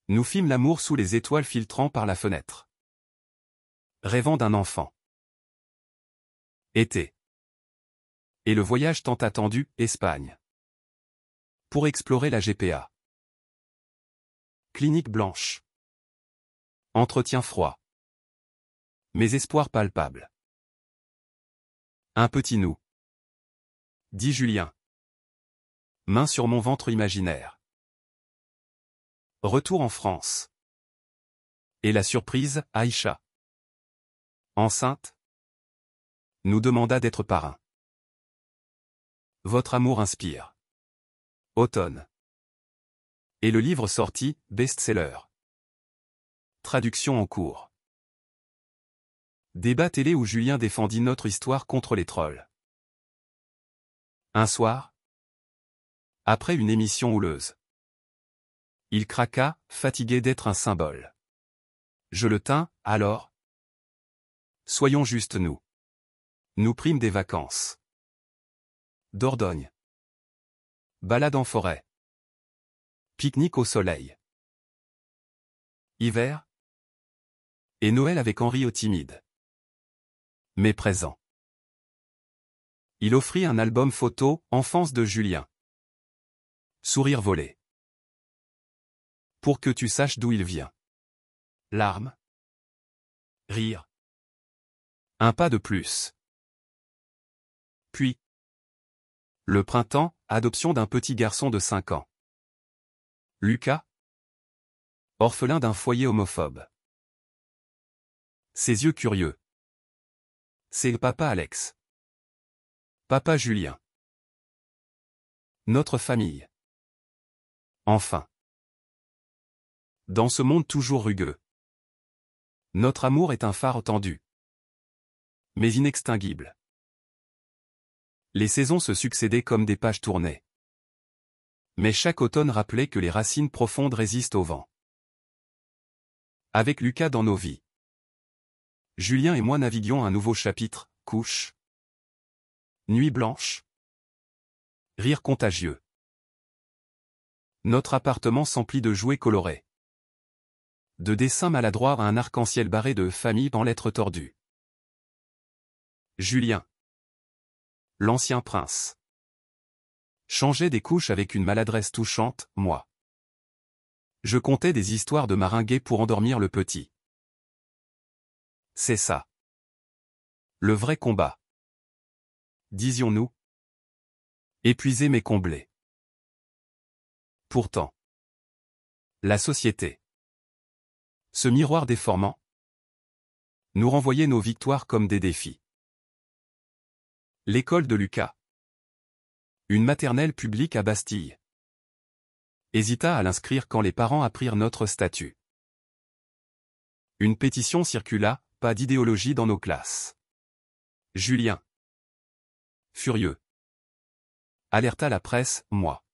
Nous fîmes l'amour sous les étoiles filtrant par la fenêtre. Rêvant d'un enfant. Été. Et le voyage tant attendu, Espagne. Pour explorer la GPA. Clinique blanche. Entretien froid. Mes espoirs palpables. Un petit nous. Dit Julien. Main sur mon ventre imaginaire. Retour en France. Et la surprise, Aïcha. Enceinte. Nous demanda d'être parrain. Votre amour inspire. Automne. Et le livre sorti, best-seller. Traduction en cours. Débat télé où Julien défendit notre histoire contre les trolls. Un soir, après une émission houleuse, il craqua, fatigué d'être un symbole. Je le tins, alors. Soyons justes nous. Nous prîmes des vacances. Dordogne. Balade en forêt. Pique-nique au soleil. Hiver. Et Noël avec Henri au timide. Mais présent. Il offrit un album photo, enfance de Julien. Sourire volé. Pour que tu saches d'où il vient. Larmes. Rire. Un pas de plus. Puis. Le printemps, adoption d'un petit garçon de 5 ans. Lucas. Orphelin d'un foyer homophobe. Ses yeux curieux. C'est papa Alex. Papa Julien. Notre famille. Enfin. Dans ce monde toujours rugueux. Notre amour est un phare tendu. Mais inextinguible. Les saisons se succédaient comme des pages tournées. Mais chaque automne rappelait que les racines profondes résistent au vent. Avec Lucas dans nos vies. Julien et moi naviguions un nouveau chapitre, couche. Nuit blanche. Rire contagieux. Notre appartement s'emplit de jouets colorés. De dessins maladroits à un arc-en-ciel barré de famille en lettres tordues. Julien. L'ancien prince. Changeait des couches avec une maladresse touchante, moi. Je contais des histoires de marins gays pour endormir le petit. C'est ça. Le vrai combat. Disions-nous. Épuisé mais comblé. Pourtant. La société. Ce miroir déformant. Nous renvoyait nos victoires comme des défis. L'école de Lucas. Une maternelle publique à Bastille. Hésita à l'inscrire quand les parents apprirent notre statut. Une pétition circula, pas d'idéologie dans nos classes. Julien. Furieux. Alerta la presse, moi.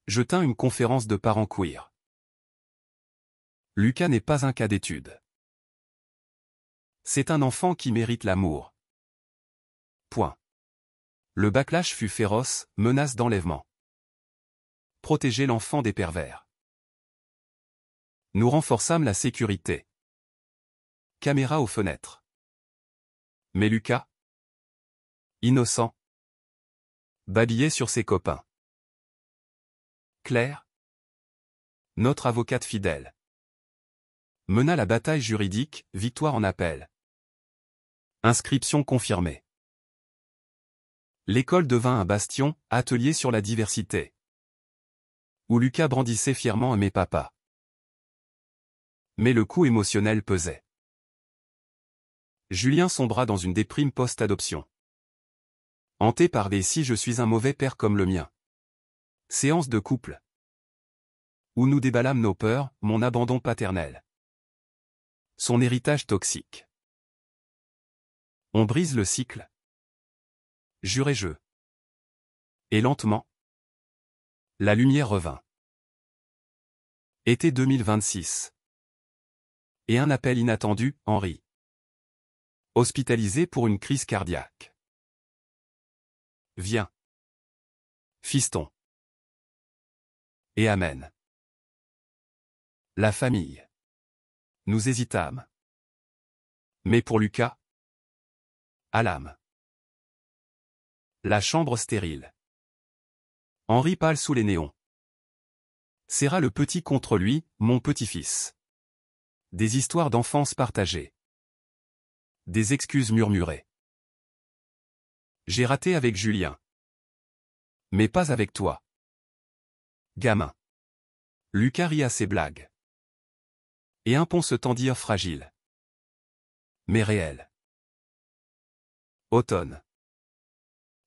Je tins une conférence de parents queer. Lucas n'est pas un cas d'étude. C'est un enfant qui mérite l'amour. Point. Le backlash fut féroce, menace d'enlèvement. Protéger l'enfant des pervers. Nous renforçâmes la sécurité. Caméra aux fenêtres. Mais Lucas, innocent, babillait sur ses copains. Claire, notre avocate fidèle, mena la bataille juridique, victoire en appel. Inscription confirmée. L'école devint un bastion, atelier sur la diversité. Où Lucas brandissait fièrement un mes papas. Mais le coup émotionnel pesait. Julien sombra dans une déprime post-adoption. Hanté par des « si je suis un mauvais père comme le mien ». Séance de couple. Où nous déballâmes nos peurs, mon abandon paternel. Son héritage toxique. On brise le cycle. Jurai-je. Et lentement. La lumière revint. Été 2026. Et un appel inattendu, Henri. Hospitalisé pour une crise cardiaque. Viens. Fiston. Et amen. La famille. Nous hésitâmes. Mais pour Lucas, à l'âme. La chambre stérile. Henri pâle sous les néons. Serra le petit contre lui, mon petit-fils. Des histoires d'enfance partagées. Des excuses murmurées. J'ai raté avec Julien. Mais pas avec toi. Gamin. Lucas rit à ses blagues. Et un pont se tendit fragile. Mais réel. Automne.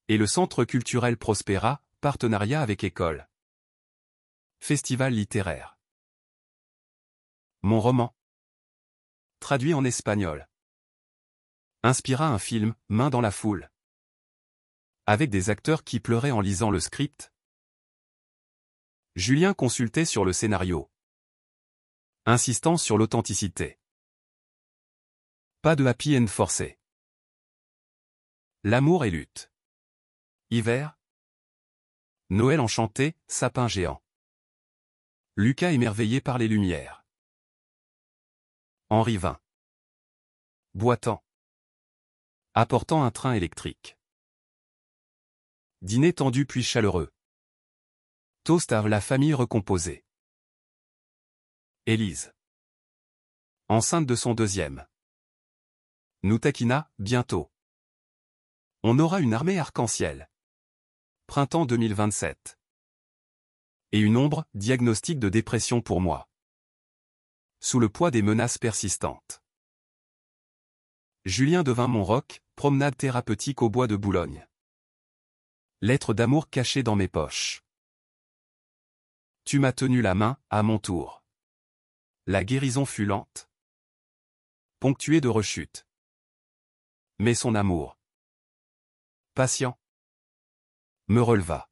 Et le centre culturel prospéra, partenariat avec école. Festival littéraire. Mon roman. traduit en espagnol. Inspira un film, Main dans la foule. Avec des acteurs qui pleuraient en lisant le script. Julien consultait sur le scénario, insistant sur l'authenticité. Pas de happy end forcé. L'amour et lutte. Hiver. Noël enchanté, sapin géant. Lucas émerveillé par les lumières. Henri vint. Boitant. Apportant un train électrique. Dîner tendu puis chaleureux. Toast à la famille recomposée. Élise. Enceinte de son deuxième. Nous taquina, bientôt. On aura une armée arc-en-ciel. Printemps 2027. Et une ombre, diagnostic de dépression pour moi. Sous le poids des menaces persistantes. Julien devint mon roc, promenade thérapeutique au bois de Boulogne. Lettre d'amour cachée dans mes poches. Tu m'as tenu la main, à mon tour. La guérison fut lente. Ponctuée de rechutes. Mais son amour, patient, me releva.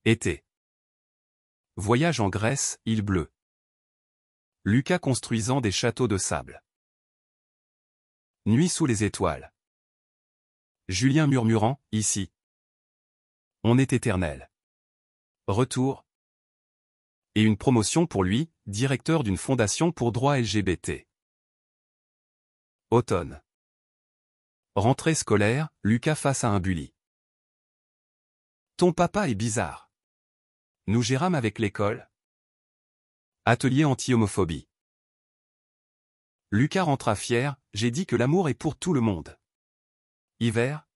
Été. Voyage en Grèce, île bleue. Lucas construisant des châteaux de sable. Nuit sous les étoiles. Julien murmurant, ici. On est éternel. Retour. Et une promotion pour lui, directeur d'une fondation pour droits LGBT. Automne. Rentrée scolaire, Lucas face à un bully. Ton papa est bizarre. Nous gérâmes avec l'école. Atelier anti-homophobie. Lucas rentra fier, j'ai dit que l'amour est pour tout le monde. Hiver.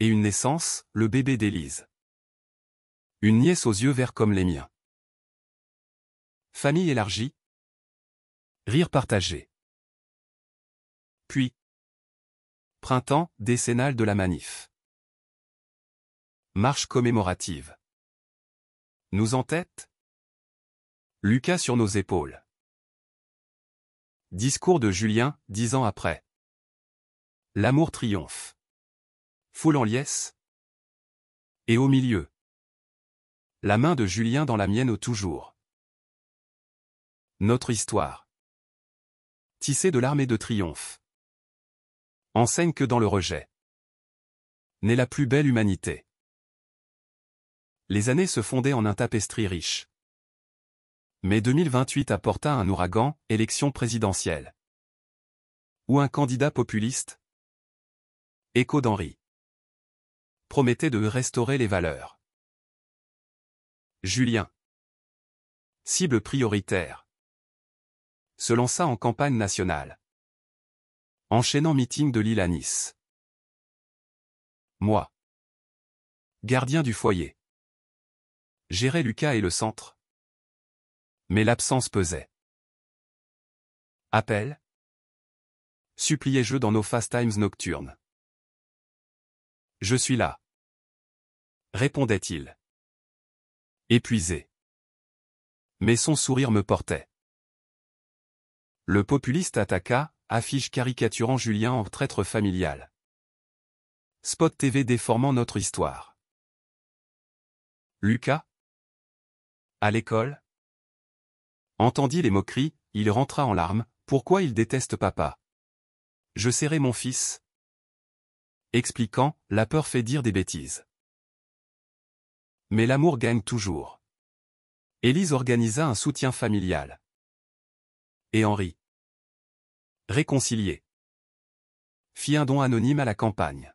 Et une naissance, le bébé d'Élise. Une nièce aux yeux verts comme les miens. Famille élargie. Rire partagé. Puis. Printemps, décennale de la manif. Marche commémorative. Nous en tête. Lucas sur nos épaules. Discours de Julien, 10 ans après. L'amour triomphe. Foule en liesse. Et au milieu. La main de Julien dans la mienne au toujours. Notre histoire. Tissée de l'armée de triomphe. Enseigne que dans le rejet naît la plus belle humanité. Les années se fondaient en un tapestry riche. Mais 2028 apporta un ouragan, élection présidentielle. Ou un candidat populiste. Écho d'Henri. Promettait de restaurer les valeurs. Julien. Cible prioritaire. Se lança en campagne nationale. Enchaînant meeting de Lille à Nice. Moi. Gardien du foyer. Gérais Lucas et le centre. Mais l'absence pesait. Appel. Suppliais-je dans nos fast times nocturnes. Je suis là. Répondait-il. Épuisé. Mais son sourire me portait. Le populiste attaqua, affiche caricaturant Julien en traître familial. Spot TV déformant notre histoire. Lucas. À l'école. Entendit les moqueries, il rentra en larmes, pourquoi il déteste papa. Je serrai mon fils. Expliquant, la peur fait dire des bêtises. Mais l'amour gagne toujours. Élise organisa un soutien familial. Et Henri. Réconcilié. Fit un don anonyme à la campagne.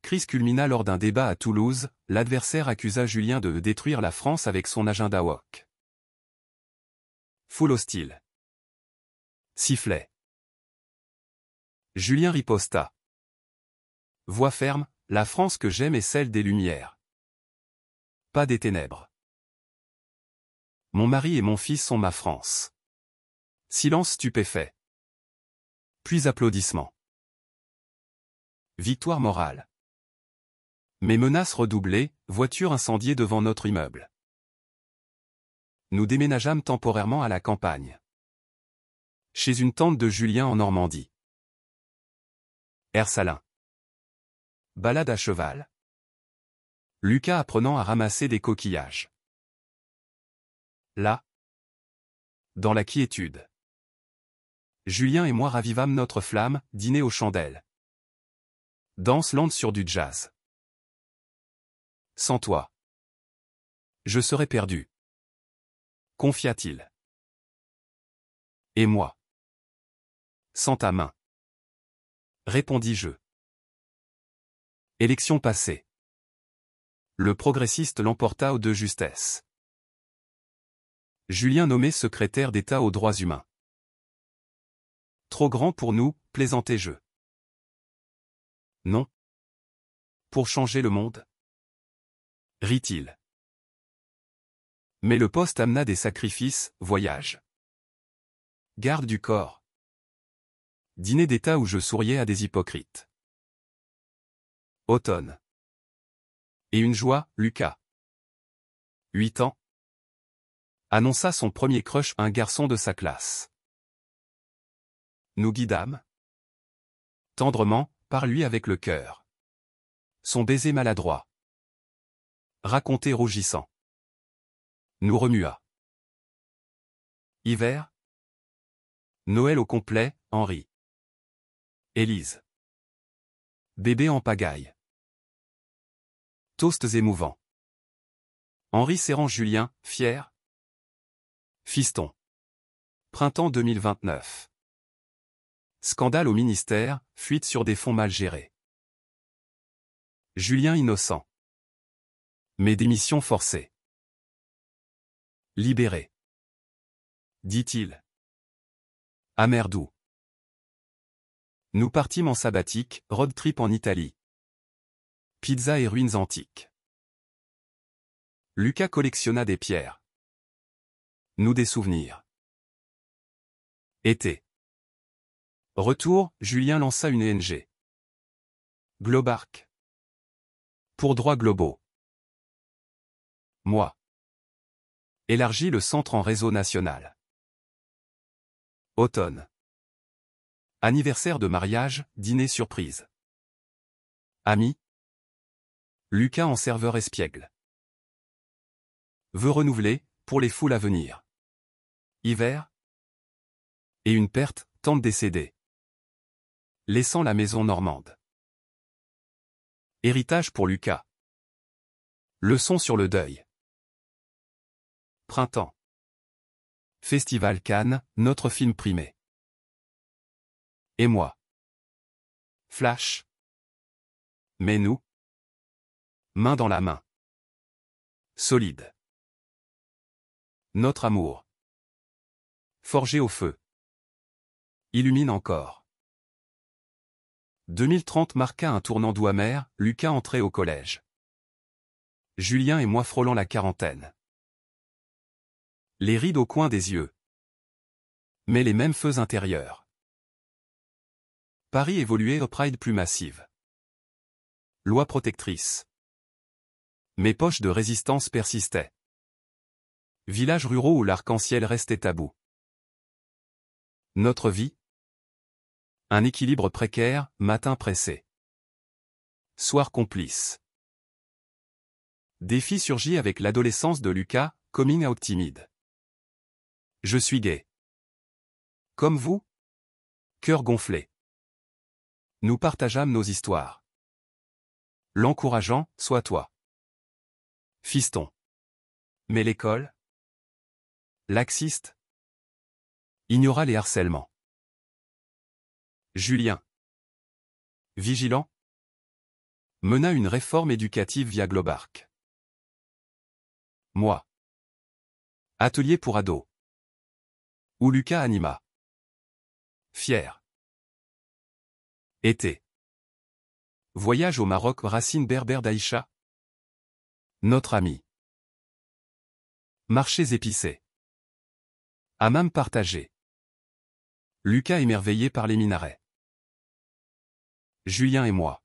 Crise culmina lors d'un débat à Toulouse, l'adversaire accusa Julien de détruire la France avec son agenda woke. Foule hostile. Sifflet. Julien riposta. Voix ferme, la France que j'aime est celle des Lumières. Pas des ténèbres. Mon mari et mon fils sont ma France. Silence stupéfait. Puis applaudissements. Victoire morale. Mes menaces redoublées, voiture incendiée devant notre immeuble. Nous déménageâmes temporairement à la campagne. Chez une tante de Julien en Normandie. Air salin. Balade à cheval. Lucas apprenant à ramasser des coquillages. Là, dans la quiétude, Julien et moi ravivâmes notre flamme, dîner aux chandelles. Danse lente sur du jazz. Sans toi, je serais perdu, confia-t-il. Et moi, sans ta main, répondis-je. Élection passée. Le progressiste l'emporta aux de justesse. Julien nommé secrétaire d'État aux droits humains. Trop grand pour nous, plaisantai-je. Non. Pour changer le monde, rit-il. Mais le poste amena des sacrifices, voyage. Garde du corps. Dîner d'État où je souriais à des hypocrites. Automne. Et une joie, Lucas. 8 ans. Annonça son premier crush un garçon de sa classe. Nous guidâmes. Tendrement, par lui avec le cœur. Son baiser maladroit. Raconté rougissant. Nous remua. Hiver. Noël au complet, Henri. Élise. Bébé en pagaille. Toasts émouvants. Henri serrant Julien, fier. Fiston. Printemps 2029. Scandale au ministère, fuite sur des fonds mal gérés. Julien innocent. Mais démission forcée. Libéré. Dit-il. Amer doux. Nous partîmes en sabbatique, road trip en Italie. Pizza et ruines antiques. Lucas collectionna des pierres. Nous des souvenirs. Été. Retour, Julien lança une ONG. Globarc. Pour droits globaux. Moi. Élargis le centre en réseau national. Automne. Anniversaire de mariage, dîner surprise. Ami. Lucas en serveur espiègle. Vœux renouvelés, pour les foules à venir. Hiver. Et une perte, tante décédée. Laissant la maison normande. Héritage pour Lucas. Leçon sur le deuil. Printemps. Festival Cannes, notre film primé. Et moi. Flash. Mais nous. Main dans la main. Solide. Notre amour. Forgé au feu. Illumine encore. 2030 marqua un tournant doux amer, Lucas entrait au collège. Julien et moi frôlant la quarantaine. Les rides au coin des yeux. Mais les mêmes feux intérieurs. Paris évoluait au Pride plus massive. Loi protectrice. Mes poches de résistance persistaient. Villages ruraux où l'arc-en-ciel restait tabou. Notre vie. Un équilibre précaire, matin pressé. Soir complice. Défi surgit avec l'adolescence de Lucas, coming out timide. Je suis gay. Comme vous? Cœur gonflé. Nous partageâmes nos histoires. L'encourageant, sois toi. Fiston. Mais l'école? Laxiste? Ignora les harcèlements. Julien. Vigilant? Mena une réforme éducative via Globarc. Moi. Atelier pour ados. Où Lucas anima. Fier. Été. Voyage au Maroc, racine berbère d'Aïcha. Notre ami. Marchés épicés. Hammam partagé. Lucas émerveillé par les minarets. Julien et moi.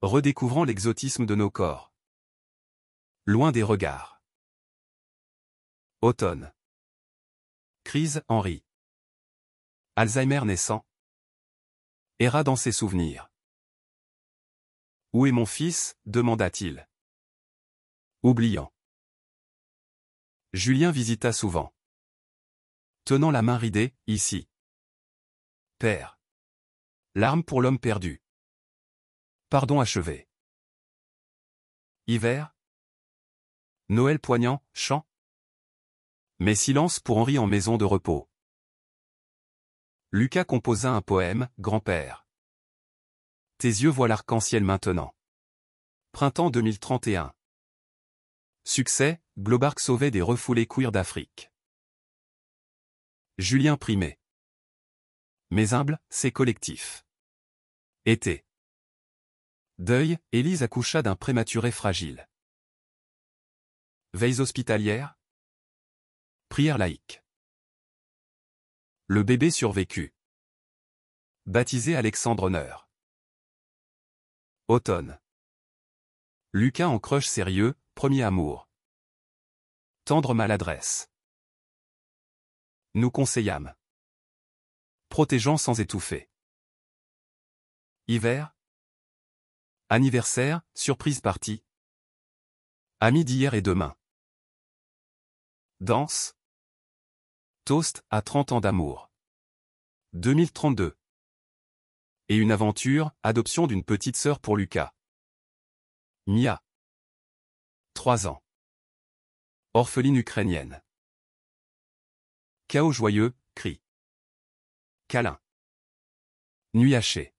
Redécouvrant l'exotisme de nos corps. Loin des regards. Automne. Crise, Henri. Alzheimer naissant. Erra dans ses souvenirs. Où est mon fils? Demanda-t-il. Oubliant. Julien visita souvent. Tenant la main ridée, ici. Père. Larmes pour l'homme perdu. Pardon achevé. Hiver. Noël poignant, chant. Mais silence pour Henri en maison de repos. Lucas composa un poème, Grand-père. Tes yeux voient l'arc-en-ciel maintenant. Printemps 2031. Succès, Globark sauvait des refoulés queer d'Afrique. Julien Primet. Mais humble, c'est collectif. Été. Deuil, Élise accoucha d'un prématuré fragile. Veilles hospitalières. Prière laïque. Le bébé survécut. Baptisé Alexandre Honneur. Automne. Lucas en crush sérieux, premier amour. Tendre maladresse. Nous conseillâmes. Protégeant sans étouffer. Hiver. Anniversaire, surprise partie. Amis d'hier et demain. Danse. Toast à 30 ans d'amour. 2032. Et une aventure, adoption d'une petite sœur pour Lucas. Mia. 3 ans. Orpheline ukrainienne. Chaos joyeux, cri. Câlin. Nuit hachée.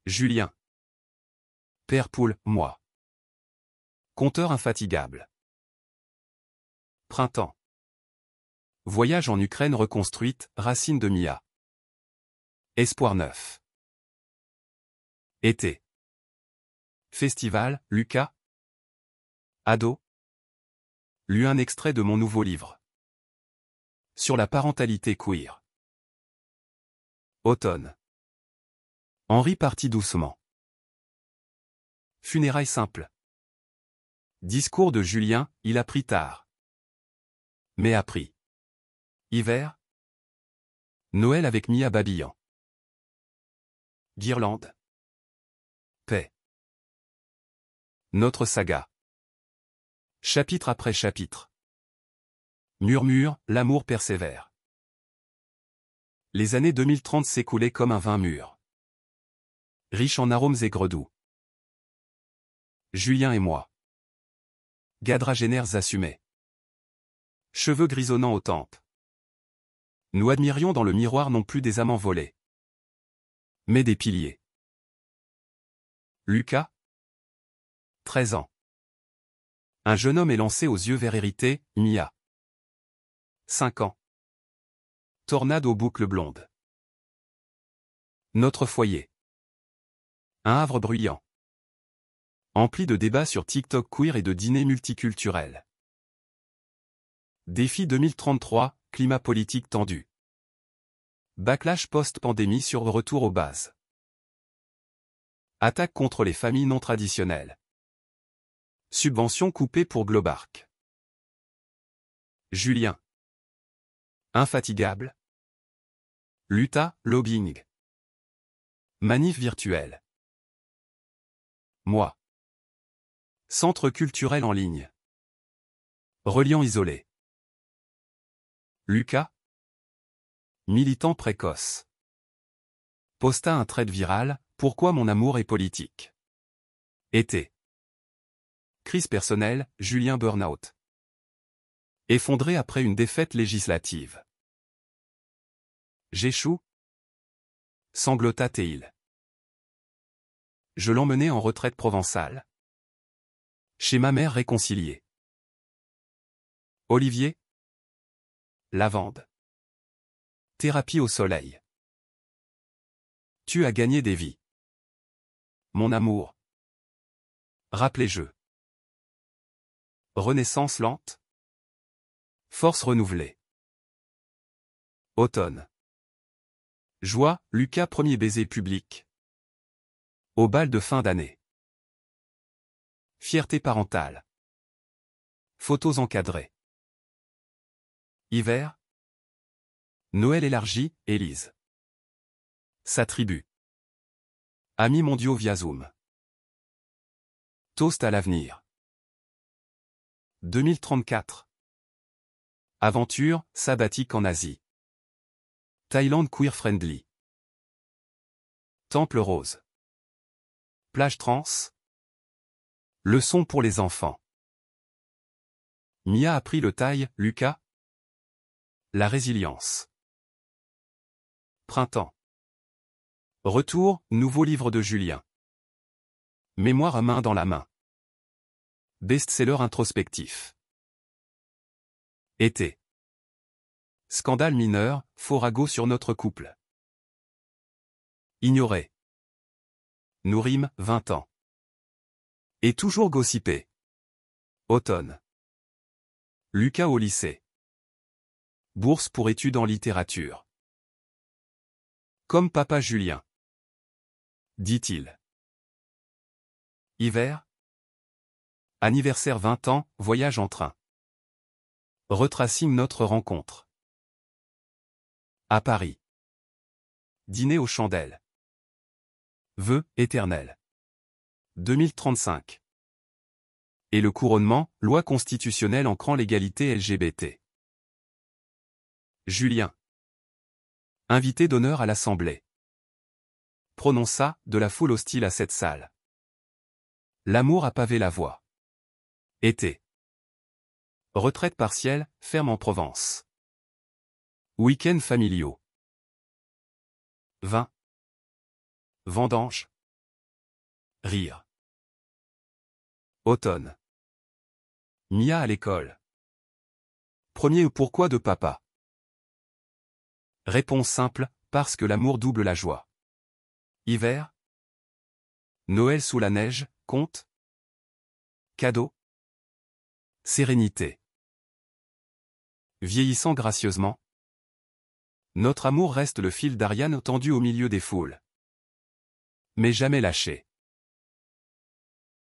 Julien. Père poule, moi. Conteur infatigable. Printemps. Voyage en Ukraine reconstruite, racine de Mia. Espoir neuf. Été. Festival, Lucas. Ado. Lu un extrait de mon nouveau livre. Sur la parentalité queer. Automne. Henri partit doucement. Funérailles simples. Discours de Julien, il apprit tard. Mais appris. Hiver. Noël avec Mia babillant. Guirlande. Paix. Notre saga. Chapitre après chapitre. Murmure, l'amour persévère. Les années 2030 s'écoulaient comme un vin mûr. Riche en arômes et gredous. Julien et moi. Quadragénaires assumés. Cheveux grisonnants aux tempes. Nous admirions dans le miroir non plus des amants volés, mais des piliers. Lucas. 13 ans. Un jeune homme élancé aux yeux verts hérités, Mia. 5 ans. Tornade aux boucles blondes. Notre foyer. Un havre bruyant. Empli de débats sur TikTok queer et de dîners multiculturels. Défi 2033, climat politique tendu. Backlash post-pandémie sur retour aux bases. Attaque contre les familles non traditionnelles. Subventions coupées pour Globark. Julien. Infatigable. Luta, lobbying. Manif virtuelle. Moi. Centre culturel en ligne. Reliant isolé. Lucas. Militant précoce. Posta un thread viral, pourquoi mon amour est politique. Été. Crise personnelle, Julien burn-out. Effondré après une défaite législative. J'échoue. Sanglota Théil. Je l'emmenai en retraite provençale. Chez ma mère réconciliée. Olivier. Lavande. Thérapie au soleil. Tu as gagné des vies. Mon amour. Rappelez-je. Renaissance lente. Force renouvelée. Automne. Joie, Lucas premier baiser public. Au bal de fin d'année. Fierté parentale. Photos encadrées. Hiver. Noël élargi, Élise. Sa tribu. Amis mondiaux via Zoom. Toast à l'avenir. 2034. Aventure, sabbatique en Asie. Thaïlande queer friendly. Temple rose. Plage trans. Leçon pour les enfants. Mia a appris le thaï, Lucas. La résilience. Printemps. Retour, nouveau livre de Julien. Mémoire à main dans la main. Best-seller introspectif. Été. Scandale mineur, faux ragot sur notre couple. Ignoré. Nourim, 20 ans. Et toujours gossipé. Automne. Lucas au lycée. Bourse pour études en littérature. Comme papa Julien. Dit-il. Hiver. Anniversaire 20 ans, voyage en train. Retracing notre rencontre. À Paris. Dîner aux chandelles. Vœux éternels. 2035. Et le couronnement, loi constitutionnelle ancrant l'égalité LGBT. Julien. Invité d'honneur à l'Assemblée. Prononça, de la foule hostile à cette salle. L'amour a pavé la voie. Été. Retraite partielle, ferme en Provence. Week-end familiaux. Vin. Vendange. Rire. Automne. Mia à l'école. Premier pourquoi de papa. Réponse simple, parce que l'amour double la joie. Hiver. Noël sous la neige, conte. Cadeau. Sérénité. Vieillissant gracieusement. Notre amour reste le fil d'Ariane tendu au milieu des foules. Mais jamais lâché.